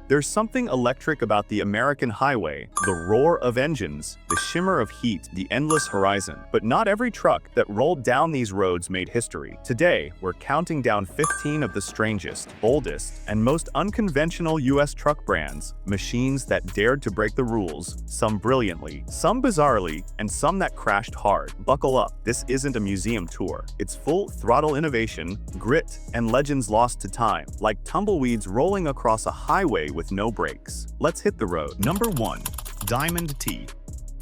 There's something electric about the American highway, the roar of engines, the shimmer of heat, the endless horizon. But not every truck that rolled down these roads made history. Today, we're counting down 15 of the strangest, boldest, and most unconventional US truck brands, machines that dared to break the rules, some brilliantly, some bizarrely, and some that crashed hard. Buckle up, this isn't a museum tour. It's full-throttle innovation, grit, and legends lost to time, like tumbleweeds rolling across a highway with no brakes. Let's hit the road. Number 1. Diamond T.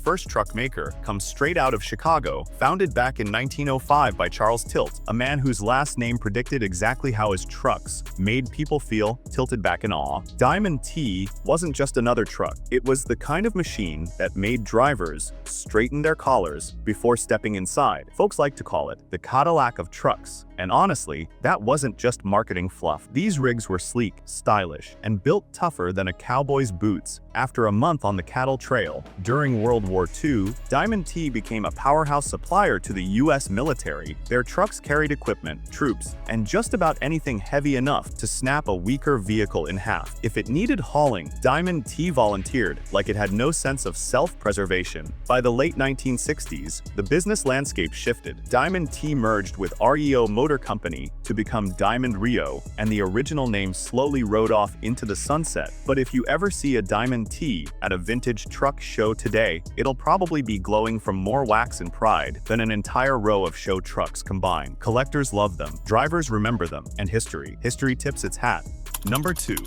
First truck maker comes straight out of Chicago, founded back in 1905 by Charles Tilt, a man whose last name predicted exactly how his trucks made people feel, tilted back in awe. Diamond T wasn't just another truck. It was the kind of machine that made drivers straighten their collars before stepping inside. Folks like to call it the Cadillac of trucks. And honestly, that wasn't just marketing fluff. These rigs were sleek, stylish, and built tougher than a cowboy's boots. After a month on the cattle trail during World War II, Diamond T became a powerhouse supplier to the US military. Their trucks carried equipment, troops, and just about anything heavy enough to snap a weaker vehicle in half. If it needed hauling, Diamond T volunteered, like it had no sense of self-preservation. By the late 1960s, the business landscape shifted. Diamond T merged with REO Motor Company to become Diamond Rio, and the original name slowly rode off into the sunset. But if you ever see a Diamond T at a vintage truck show today, it'll probably be glowing from more wax and pride than an entire row of show trucks combined. Collectors love them, drivers remember them, and history tips its hat. Number 2.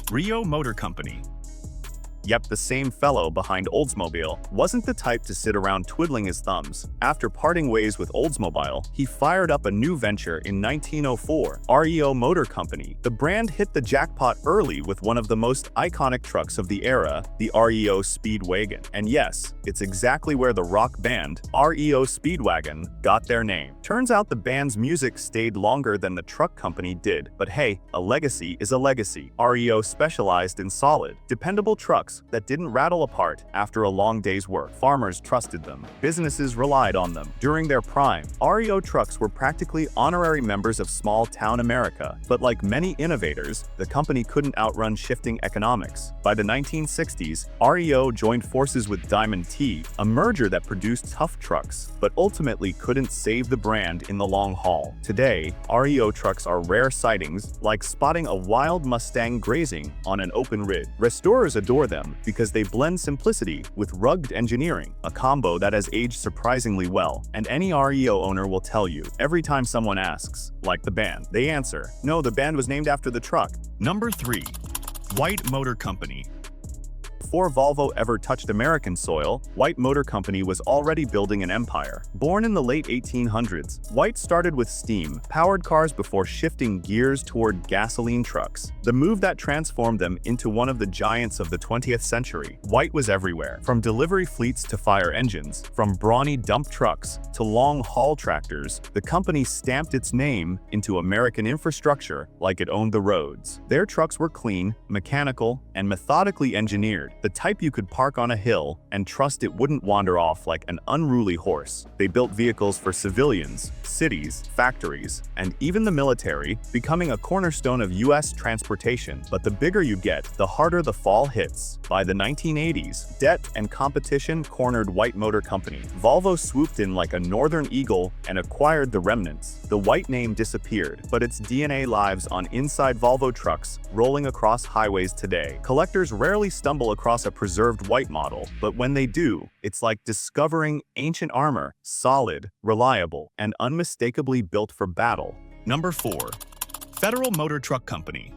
Rio Motor Company. Yep, the same fellow behind Oldsmobile wasn't the type to sit around twiddling his thumbs. After parting ways with Oldsmobile, he fired up a new venture in 1904, REO Motor Company. The brand hit the jackpot early with one of the most iconic trucks of the era, the REO Speedwagon. And yes, it's exactly where the rock band REO Speedwagon got their name. Turns out the band's music stayed longer than the truck company did. But hey, a legacy is a legacy. REO specialized in solid, dependable trucks that didn't rattle apart after a long day's work. Farmers trusted them. Businesses relied on them. During their prime, REO trucks were practically honorary members of small-town America. But like many innovators, the company couldn't outrun shifting economics. By the 1960s, REO joined forces with Diamond T, a merger that produced tough trucks, but ultimately couldn't save the brand in the long haul. Today, REO trucks are rare sightings, like spotting a wild Mustang grazing on an open ridge. Restorers adore them because they blend simplicity with rugged engineering, a combo that has aged surprisingly well. And any REO owner will tell you, every time someone asks, like the band, they answer, no, the band was named after the truck. Number 3. White Motor Company. Before Volvo ever touched American soil, White Motor Company was already building an empire. Born in the late 1800s, White started with steam-powered cars before shifting gears toward gasoline trucks, the move that transformed them into one of the giants of the 20th century. White was everywhere, from delivery fleets to fire engines, from brawny dump trucks to long-haul tractors. The company stamped its name into American infrastructure like it owned the roads. Their trucks were clean, mechanical, and methodically engineered. The type you could park on a hill and trust it wouldn't wander off like an unruly horse. They built vehicles for civilians, cities, factories, and even the military, becoming a cornerstone of US transportation. But the bigger you get, the harder the fall hits. By the 1980s, debt and competition cornered White Motor Company. Volvo swooped in like a northern eagle and acquired the remnants. The White name disappeared, but its DNA lives on inside Volvo trucks rolling across highways today. Collectors rarely stumble across a preserved White model, but when they do, it's like discovering ancient armor, solid, reliable, and unmistakably built for battle. Number 4. Federal Motor Truck Company.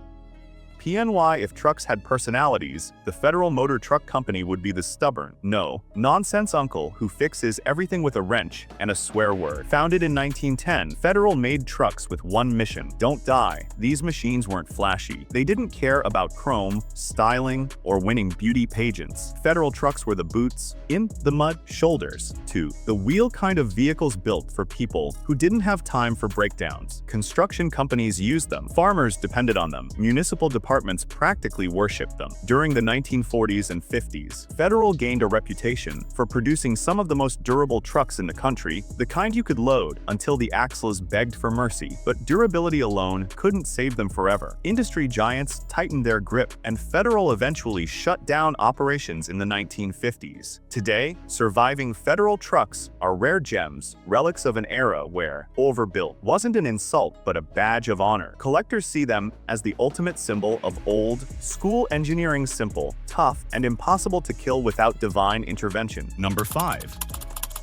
PNY, if trucks had personalities, the Federal Motor Truck Company would be the stubborn, no-nonsense uncle who fixes everything with a wrench and a swear word. Founded in 1910, Federal made trucks with one mission: don't die. These machines weren't flashy. They didn't care about chrome, styling, or winning beauty pageants. Federal trucks were the boots, in the mud, shoulders, to the wheel kind of vehicles built for people who didn't have time for breakdowns. Construction companies used them. Farmers depended on them. Municipal departments departments practically worshipped them. During the 1940s and 50s, Federal gained a reputation for producing some of the most durable trucks in the country, the kind you could load until the axles begged for mercy. But durability alone couldn't save them forever. Industry giants tightened their grip, and Federal eventually shut down operations in the 1950s. Today, surviving Federal trucks are rare gems, relics of an era where overbuilt wasn't an insult but a badge of honor. Collectors see them as the ultimate symbol of old school engineering, simple, tough, and impossible to kill without divine intervention. Number 5.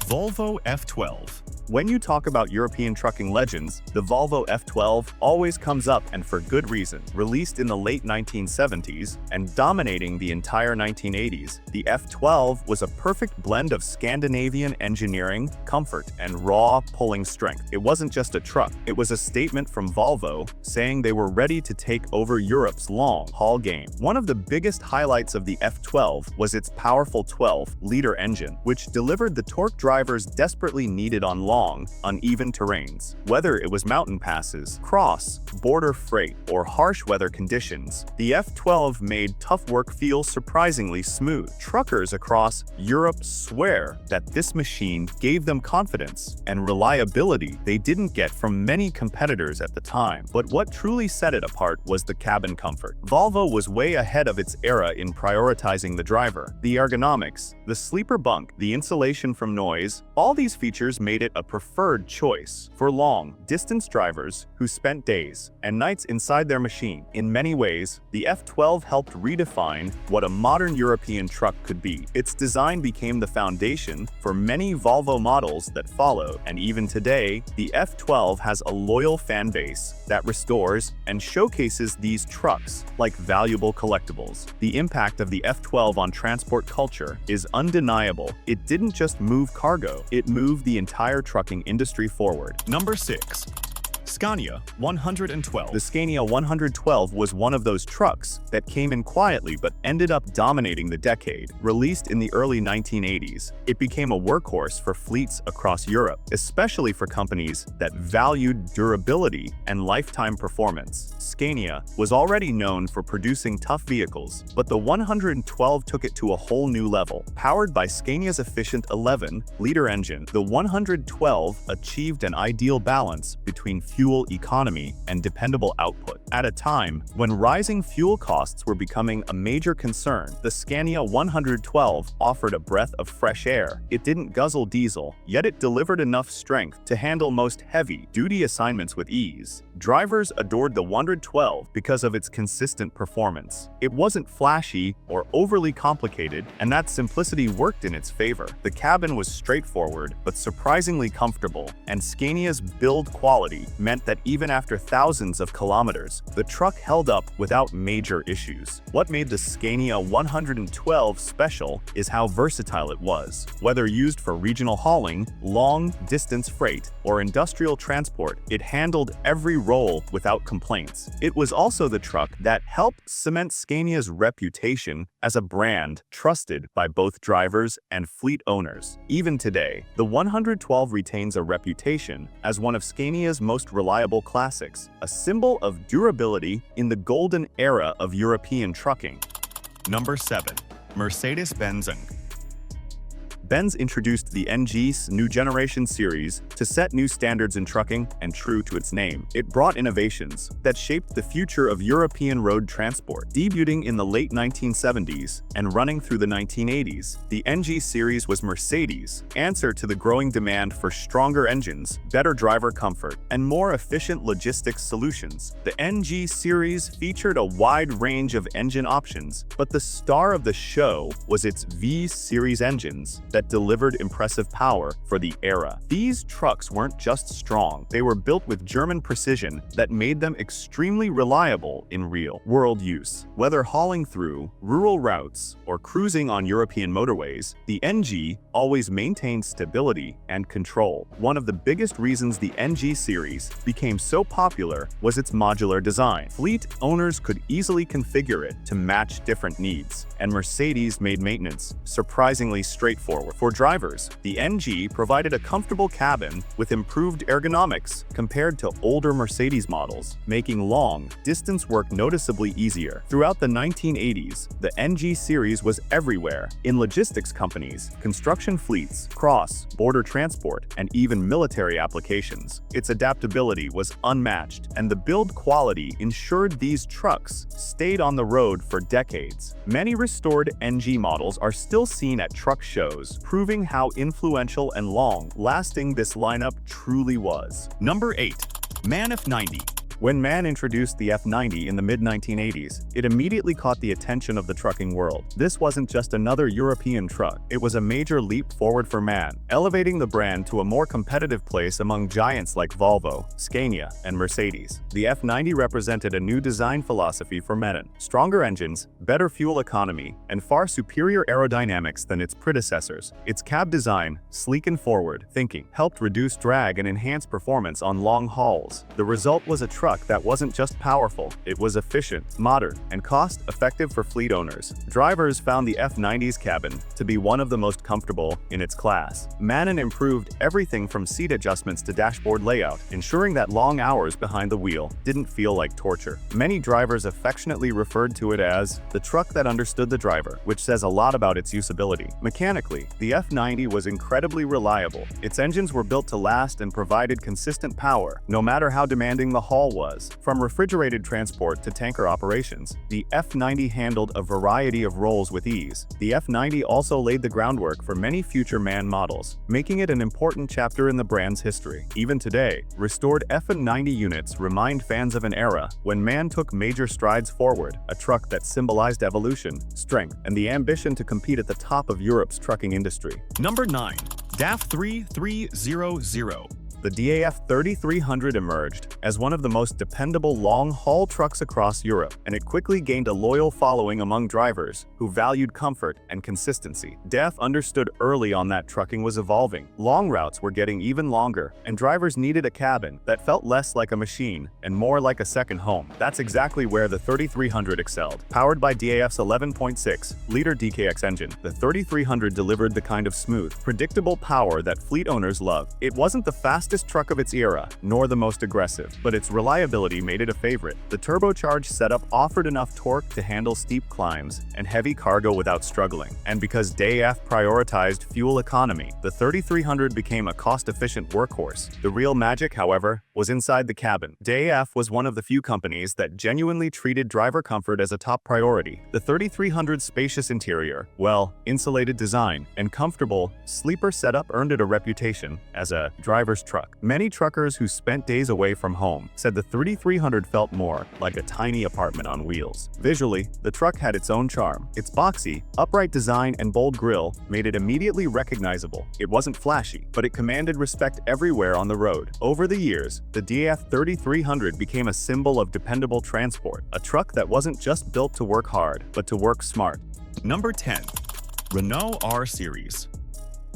Volvo F12. When you talk about European trucking legends, the Volvo F12 always comes up, and for good reason. Released in the late 1970s and dominating the entire 1980s, the F12 was a perfect blend of Scandinavian engineering, comfort, and raw pulling strength. It wasn't just a truck, it was a statement from Volvo saying they were ready to take over Europe's long-haul game. One of the biggest highlights of the F12 was its powerful 12-liter engine, which delivered the torque drivers desperately needed on long, uneven terrains. Whether it was mountain passes, cross-border freight, or harsh weather conditions, the F12 made tough work feel surprisingly smooth. Truckers across Europe swear that this machine gave them confidence and reliability they didn't get from many competitors at the time. But what truly set it apart was the cabin comfort. Volvo was way ahead of its era in prioritizing the driver. The ergonomics, the sleeper bunk, the insulation from noise, all these features made it a preferred choice for long-distance drivers who spent days and nights inside their machine. In many ways, the F12 helped redefine what a modern European truck could be. Its design became the foundation for many Volvo models that followed, and even today, the F12 has a loyal fan base that restores and showcases these trucks like valuable collectibles. The impact of the F12 on transport culture is undeniable. It didn't just move cargo, it moved the entire trucking industry forward. Number 6. Scania 112. The Scania 112 was one of those trucks that came in quietly but ended up dominating the decade. Released in the early 1980s, it became a workhorse for fleets across Europe, especially for companies that valued durability and lifetime performance. Scania was already known for producing tough vehicles, but the 112 took it to a whole new level. Powered by Scania's efficient 11-liter engine, the 112 achieved an ideal balance between fuel economy and dependable output. At a time when rising fuel costs were becoming a major concern, the Scania 112 offered a breath of fresh air. It didn't guzzle diesel, yet it delivered enough strength to handle most heavy-duty assignments with ease. Drivers adored the 112 because of its consistent performance. It wasn't flashy or overly complicated, and that simplicity worked in its favor. The cabin was straightforward but surprisingly comfortable, and Scania's build quality meant that even after thousands of kilometers, the truck held up without major issues. What made the Scania 112 special is how versatile it was. Whether used for regional hauling, long-distance freight, or industrial transport, it handled every role without complaints. It was also the truck that helped cement Scania's reputation as a brand trusted by both drivers and fleet owners. Even today, the 112 retains a reputation as one of Scania's most reliable classics, a symbol of durability in the golden era of European trucking. Number 7. Mercedes-Benz. Benz introduced the NG's new generation series to set new standards in trucking, and true to its name, it brought innovations that shaped the future of European road transport. Debuting in the late 1970s and running through the 1980s, the NG series was Mercedes' answer to the growing demand for stronger engines, better driver comfort, and more efficient logistics solutions. The NG series featured a wide range of engine options, but the star of the show was its V-series engines that delivered impressive power for the era. These trucks weren't just strong, they were built with German precision that made them extremely reliable in real-world use. Whether hauling through rural routes or cruising on European motorways, the NG always maintained stability and control. One of the biggest reasons the NG series became so popular was its modular design. Fleet owners could easily configure it to match different needs, and Mercedes made maintenance surprisingly straightforward. forward. For drivers, the NG provided a comfortable cabin with improved ergonomics compared to older Mercedes models, making long-distance work noticeably easier. Throughout the 1980s, the NG series was everywhere, in logistics companies, construction fleets, cross-border transport, and even military applications. Its adaptability was unmatched, and the build quality ensured these trucks stayed on the road for decades. Many restored NG models are still seen at truck shows, proving how influential and long-lasting this lineup truly was. Number 8. MAN F90. When MAN introduced the F90 in the mid-1980s, it immediately caught the attention of the trucking world. This wasn't just another European truck, it was a major leap forward for MAN, elevating the brand to a more competitive place among giants like Volvo, Scania, and Mercedes. The F90 represented a new design philosophy for MAN: stronger engines, better fuel economy, and far superior aerodynamics than its predecessors. Its cab design, sleek and forward-thinking, helped reduce drag and enhance performance on long hauls. The result was a truck that wasn't just powerful, it was efficient, modern, and cost-effective for fleet owners. Drivers found the F90's cabin to be one of the most comfortable in its class. MAN improved everything from seat adjustments to dashboard layout, ensuring that long hours behind the wheel didn't feel like torture. Many drivers affectionately referred to it as the truck that understood the driver, which says a lot about its usability. Mechanically, the F90 was incredibly reliable. Its engines were built to last and provided consistent power, no matter how demanding the haul was. From refrigerated transport to tanker operations, the F90 handled a variety of roles with ease. The F90 also laid the groundwork for many future MAN models, making it an important chapter in the brand's history. Even today, restored F90 units remind fans of an era when MAN took major strides forward, a truck that symbolized evolution, strength, and the ambition to compete at the top of Europe's trucking industry. Number 9. DAF 3300. The DAF 3300 emerged as one of the most dependable long-haul trucks across Europe, and it quickly gained a loyal following among drivers who valued comfort and consistency. DAF understood early on that trucking was evolving. Long routes were getting even longer, and drivers needed a cabin that felt less like a machine and more like a second home. That's exactly where the 3300 excelled. Powered by DAF's 11.6-liter DKX engine, the 3300 delivered the kind of smooth, predictable power that fleet owners love. It wasn't the fastest truck of its era, nor the most aggressive, but its reliability made it a favorite. The turbocharged setup offered enough torque to handle steep climbs and heavy cargo without struggling. And because DAF prioritized fuel economy, the 3300 became a cost-efficient workhorse. The real magic, however, was inside the cabin. DAF was one of the few companies that genuinely treated driver comfort as a top priority. The 3300's spacious interior, well-insulated design, and comfortable sleeper setup earned it a reputation as a driver's truck. Many truckers who spent days away from home said the 3300 felt more like a tiny apartment on wheels. Visually, the truck had its own charm. Its boxy, upright design and bold grille made it immediately recognizable. It wasn't flashy, but it commanded respect everywhere on the road. Over the years, the DAF 3300 became a symbol of dependable transport, a truck that wasn't just built to work hard, but to work smart. Number 10. Renault R Series.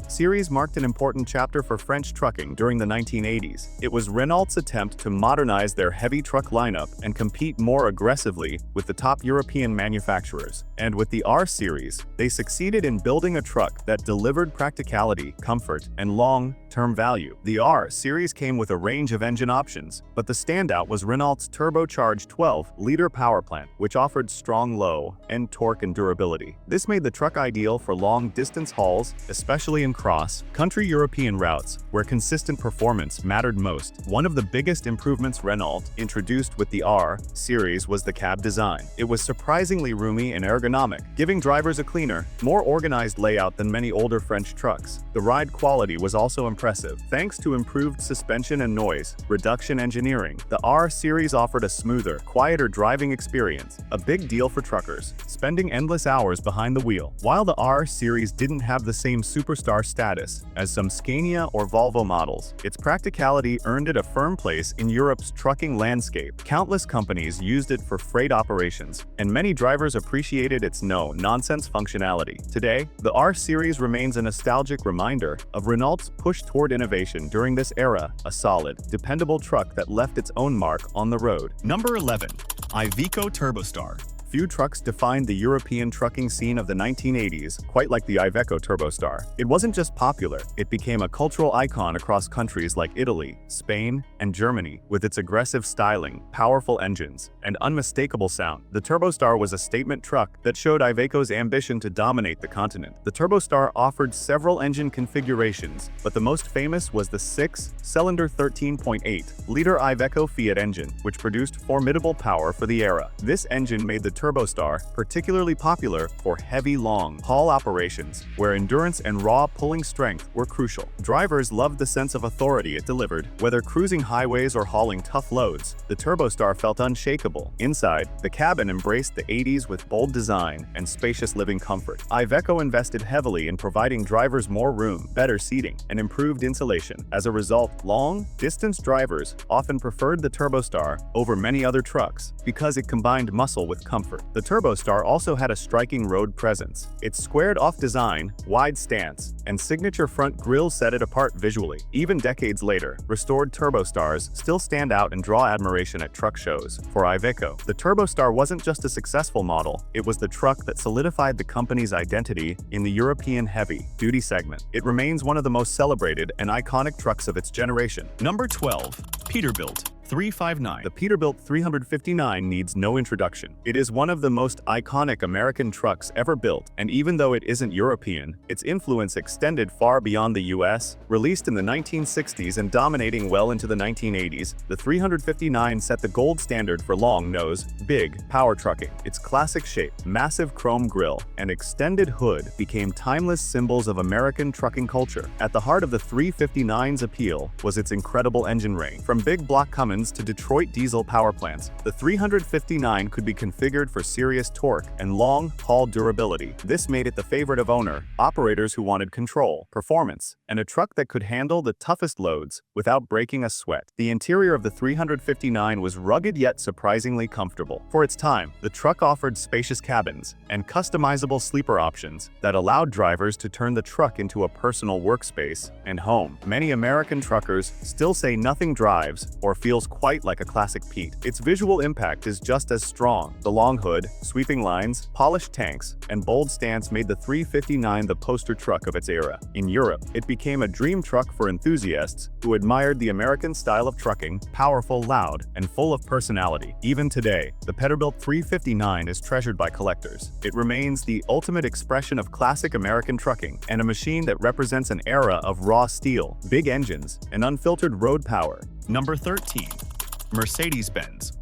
Series marked an important chapter for French trucking during the 1980s. It was Renault's attempt to modernize their heavy truck lineup and compete more aggressively with the top European manufacturers. And with the R Series, they succeeded in building a truck that delivered practicality, comfort, and long-term value. The R Series came with a range of engine options, but the standout was Renault's turbocharged 12-liter power plant, which offered strong low-end torque and durability. This made the truck ideal for long-distance hauls, especially in cross-country European routes, where consistent performance mattered most. One of the biggest improvements Renault introduced with the R Series was the cab design. It was surprisingly roomy and ergonomic, giving drivers a cleaner, more organized layout than many older French trucks. The ride quality was also impressive. Thanks to improved suspension and noise reduction engineering, the R Series offered a smoother, quieter driving experience, a big deal for truckers, spending endless hours behind the wheel. While the R Series didn't have the same superstar status as some Scania or Volvo models, its practicality earned it a firm place in Europe's trucking landscape. Countless companies used it for freight operations, and many drivers appreciated its no-nonsense functionality. Today, the R Series remains a nostalgic reminder of Renault's push toward innovation during this era, a solid, dependable truck that left its own mark on the road. Number 11. Iveco TurboStar. Few trucks defined the European trucking scene of the 1980s, quite like the Iveco TurboStar. It wasn't just popular, it became a cultural icon across countries like Italy, Spain, and Germany. With its aggressive styling, powerful engines, and unmistakable sound, the TurboStar was a statement truck that showed Iveco's ambition to dominate the continent. The TurboStar offered several engine configurations, but the most famous was the 6-cylinder 13.8-liter Iveco Fiat engine, which produced formidable power for the era. This engine made the TurboStar particularly popular for heavy long-haul operations, where endurance and raw pulling strength were crucial. Drivers loved the sense of authority it delivered. Whether cruising highways or hauling tough loads, the TurboStar felt unshakable. Inside, the cabin embraced the 80s with bold design and spacious living comfort. Iveco invested heavily in providing drivers more room, better seating, and improved insulation. As a result, long-distance drivers often preferred the TurboStar over many other trucks because it combined muscle with comfort. The TurboStar also had a striking road presence. Its squared-off design, wide stance, and signature front grille set it apart visually. Even decades later, restored TurboStars still stand out and draw admiration at truck shows. For Iveco, the TurboStar wasn't just a successful model, it was the truck that solidified the company's identity in the European heavy-duty segment. It remains one of the most celebrated and iconic trucks of its generation. Number 12. Peterbilt 359. The Peterbilt 359 needs no introduction. It is one of the most iconic American trucks ever built, and even though it isn't European, its influence extended far beyond the US. Released in the 1960s and dominating well into the 1980s, the 359 set the gold standard for long-nose, big power trucking. Its classic shape, massive chrome grille, and extended hood became timeless symbols of American trucking culture. At the heart of the 359's appeal was its incredible engine range. From big block Cummins to Detroit diesel power plants, the 359 could be configured for serious torque and long-haul durability. This made it the favorite of operators who wanted control, performance, and a truck that could handle the toughest loads without breaking a sweat. The interior of the 359 was rugged yet surprisingly comfortable. For its time, the truck offered spacious cabins and customizable sleeper options that allowed drivers to turn the truck into a personal workspace and home. Many American truckers still say nothing drives or feels quite like a classic Pete. Its visual impact is just as strong. The long hood, sweeping lines, polished tanks, and bold stance made the 359 the poster truck of its era. In Europe, it became a dream truck for enthusiasts who admired the American style of trucking, powerful, loud, and full of personality. Even today, the Peterbilt 359 is treasured by collectors. It remains the ultimate expression of classic American trucking and a machine that represents an era of raw steel, big engines, and unfiltered road power. Number 13. Mercedes-Benz.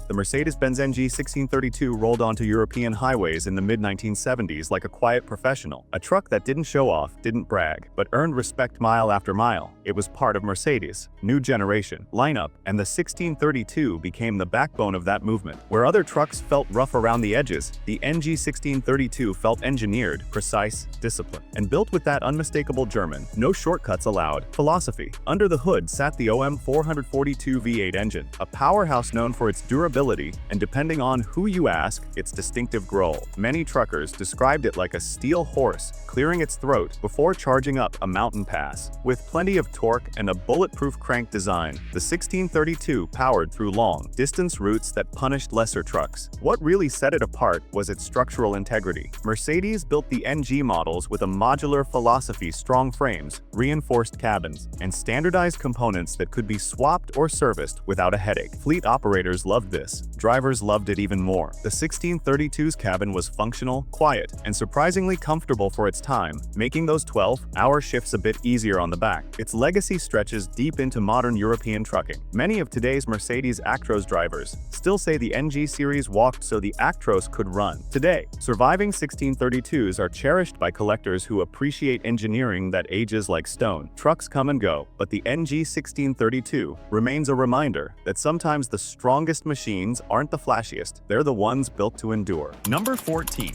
The Mercedes-Benz MG 1632 rolled onto European highways in the mid-1970s like a quiet professional. A truck that didn't show off, didn't brag, but earned respect mile after mile. It was part of Mercedes' new generation lineup, and the 1632 became the backbone of that movement. Where other trucks felt rough around the edges, the MG 1632 felt engineered, precise, disciplined, and built with that unmistakable German, no shortcuts allowed philosophy. Under the hood sat the OM 442 V8 engine, a powerhouse known for its durability and, depending on who you ask, its distinctive growl. Many truckers described it like a steel horse clearing its throat before charging up a mountain pass. With plenty of torque and a bulletproof crank design, the 1632 powered through long-distance routes that punished lesser trucks. What really set it apart was its structural integrity. Mercedes built the NG models with a modular philosophy, strong frames, reinforced cabins, and standardized components that could be swapped or serviced without a headache. Fleet operators loved this. Drivers loved it even more. The 1632's cabin was functional, quiet, and surprisingly comfortable for its time, making those 12-hour shifts a bit easier on the back. Its legacy stretches deep into modern European trucking. Many of today's Mercedes Actros drivers still say the NG series walked so the Actros could run. Today, surviving 1632s are cherished by collectors who appreciate engineering that ages like stone. Trucks come and go, but the NG 1632 remains a reminder that sometimes the strongest machines aren't the flashiest, they're the ones built to endure. Number 14.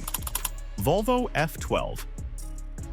Volvo F12.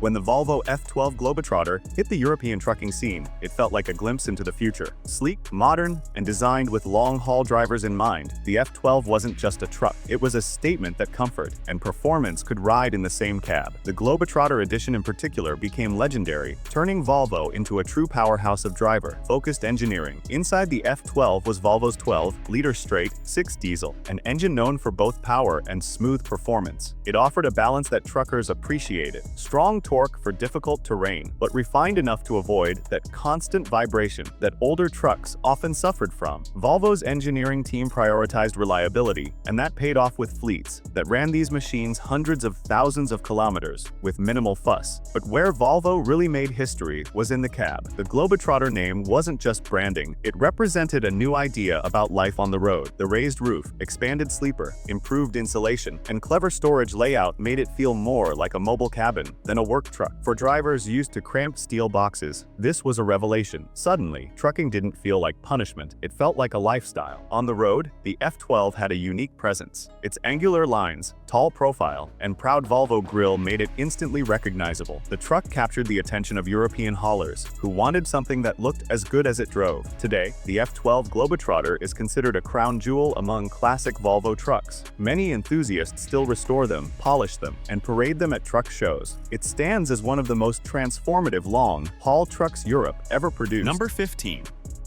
When the Volvo F12 Globetrotter hit the European trucking scene, it felt like a glimpse into the future. Sleek, modern, and designed with long-haul drivers in mind, the F12 wasn't just a truck. It was a statement that comfort and performance could ride in the same cab. The Globetrotter edition in particular became legendary, turning Volvo into a true powerhouse of driver-focused engineering. Inside the F12 was Volvo's 12-liter straight-six diesel, an engine known for both power and smooth performance. It offered a balance that truckers appreciated. Strong torque for difficult terrain, but refined enough to avoid that constant vibration that older trucks often suffered from. Volvo's engineering team prioritized reliability, and that paid off with fleets that ran these machines hundreds of thousands of kilometers with minimal fuss. But where Volvo really made history was in the cab. The Globetrotter name wasn't just branding, it represented a new idea about life on the road. The raised roof, expanded sleeper, improved insulation, and clever storage layout made it feel more like a mobile cabin than a work truck. For drivers used to cramped steel boxes, this was a revelation. Suddenly, trucking didn't feel like punishment, it felt like a lifestyle. On the road, the F12 had a unique presence. Its angular lines, tall profile, and proud Volvo grille made it instantly recognizable. The truck captured the attention of European haulers, who wanted something that looked as good as it drove. Today, the F12 Globetrotter is considered a crown jewel among classic Volvo trucks. Many enthusiasts still restore them, polish them, and parade them at truck shows. It stands as one of the most transformative long-haul trucks Europe ever produced. Number 15.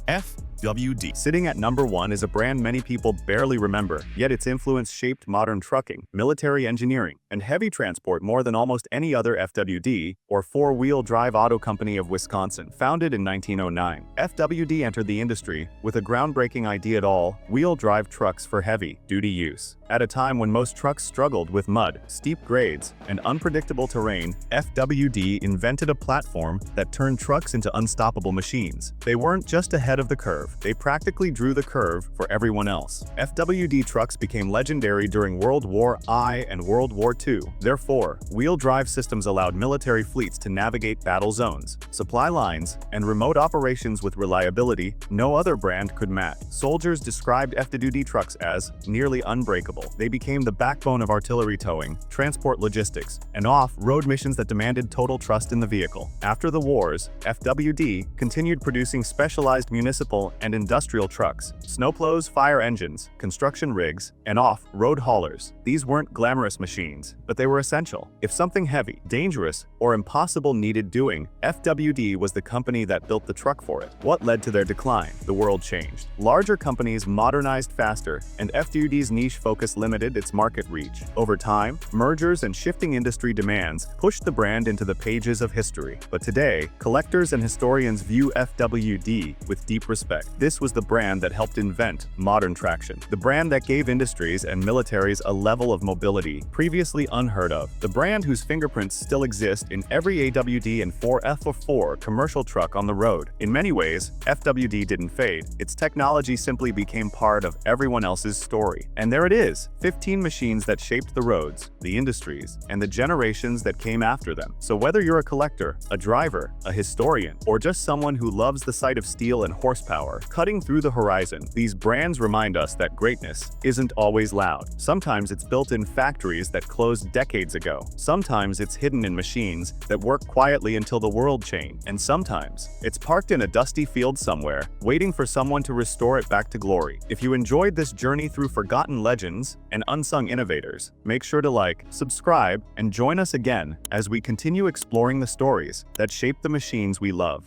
FWD. Sitting at number 1 is a brand many people barely remember, yet its influence shaped modern trucking, military engineering, and heavy transport more than almost any other. FWD, or four-wheel drive auto company of Wisconsin, founded in 1909. FWD entered the industry with a groundbreaking idea: all-wheel drive trucks for heavy-duty use. At a time when most trucks struggled with mud, steep grades, and unpredictable terrain, FWD invented a platform that turned trucks into unstoppable machines. They weren't just ahead of the curve, they practically drew the curve for everyone else. FWD trucks became legendary during World War I and World War II. Their four-wheel drive systems allowed military fleets to navigate battle zones, supply lines, and remote operations with reliability no other brand could match. Soldiers described FWD trucks as nearly unbreakable. They became the backbone of artillery towing, transport logistics, and off-road missions that demanded total trust in the vehicle. After the wars, FWD continued producing specialized municipal and industrial trucks, snowplows, fire engines, construction rigs, and off-road haulers. These weren't glamorous machines, but they were essential. If something heavy, dangerous, or impossible needed doing, FWD was the company that built the truck for it. What led to their decline? The world changed. Larger companies modernized faster, and FWD's niche focus limited its market reach. Over time, mergers and shifting industry demands pushed the brand into the pages of history. But today, collectors and historians view FWD with deep respect. This was the brand that helped invent modern traction, the brand that gave industries and militaries a level of mobility previously unheard of, the brand whose fingerprints still exist in every AWD and 4F4 commercial truck on the road. In many ways, FWD didn't fade. Its technology simply became part of everyone else's story. And there it is, 15 machines that shaped the roads, the industries, and the generations that came after them. So whether you're a collector, a driver, a historian, or just someone who loves the sight of steel and horsepower cutting through the horizon, these brands remind us that greatness isn't always loud. Sometimes it's built in factories that closed decades ago. Sometimes it's hidden in machines that work quietly until the world changed. And sometimes it's parked in a dusty field somewhere, waiting for someone to restore it back to glory. If you enjoyed this journey through forgotten legends and unsung innovators, make sure to like, subscribe, and join us again as we continue exploring the stories that shape the machines we love.